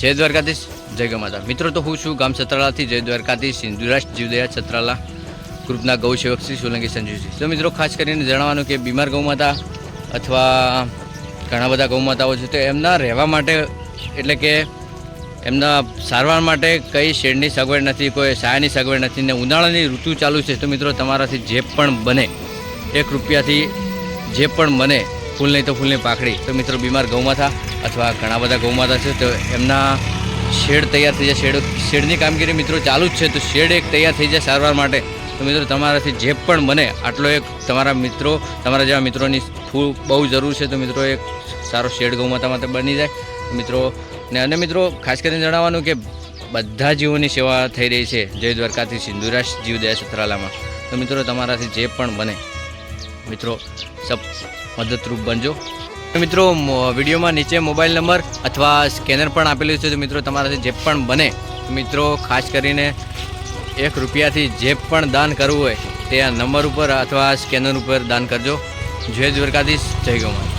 જય દ્વારકાધીશ, જય ગૌ માતા। મિત્રો તો હું છું ગામ સતરાલાથી જય દ્વારકાધીશ સિંધુરાષ્ટ્ર જીવદયા સતરાલા ગ્રુપના ગૌસેવક શ્રી સોલંકી સંજીવજી। તો મિત્રો ખાસ કરીને જણાવવાનું કે બીમાર ગૌ માતા અથવા ઘણા બધા ગૌ માતાઓ છે તો એમના રહેવા માટે એટલે કે એમના સારવાર માટે કઈ શેડની સગવડ નથી, કોઈ સાયાની સગવડ નથી ને ઉનાળાની ઋતુ ચાલુ છે તો મિત્રો તમારાથી જે પણ બને 1 રૂપિયાથી જે પણ બને ફૂલ નહીં તો ફૂલની પાખડી તો મિત્રો બીમાર ગૌમાતા અથવા ઘણા બધા ગૌમાતા છે તો એમના શેડ તૈયાર થઈ જાય। શેડની કામગીરી મિત્રો ચાલુ જ છે તો શેડ એક તૈયાર થઈ જાય સારવાર માટે તો મિત્રો તમારાથી જે પણ બને આટલો એક તમારા મિત્રો તમારા જેવા મિત્રોની ફૂલ બહુ જરૂર છે તો મિત્રો એક સારો શેડ ગૌમાતા માટે બની જાય મિત્રો। ને અને મિત્રો ખાસ કરીને જણાવવાનું કે બધા જીવોની સેવા થઈ રહી છે જય દ્વારકાથી સિંધુરાષ્ટ્ર જીવદયા સતરાલામાં તો મિત્રો તમારાથી જે પણ બને મિત્રો સબ મદદરૂપ બનજો। મિત્રો વિડીયોમાં નીચે મોબાઈલ નંબર અથવા સ્કેનર પણ આપેલું છે તો મિત્રો તમારાથી જે પણ બને મિત્રો ખાસ કરીને 1 રૂપિયાથી જે પણ દાન કરવું હોય તે આ નંબર ઉપર અથવા સ્કેનર ઉપર દાન કરજો। જય દ્વારકાધીશ, જય ગૌ માતા।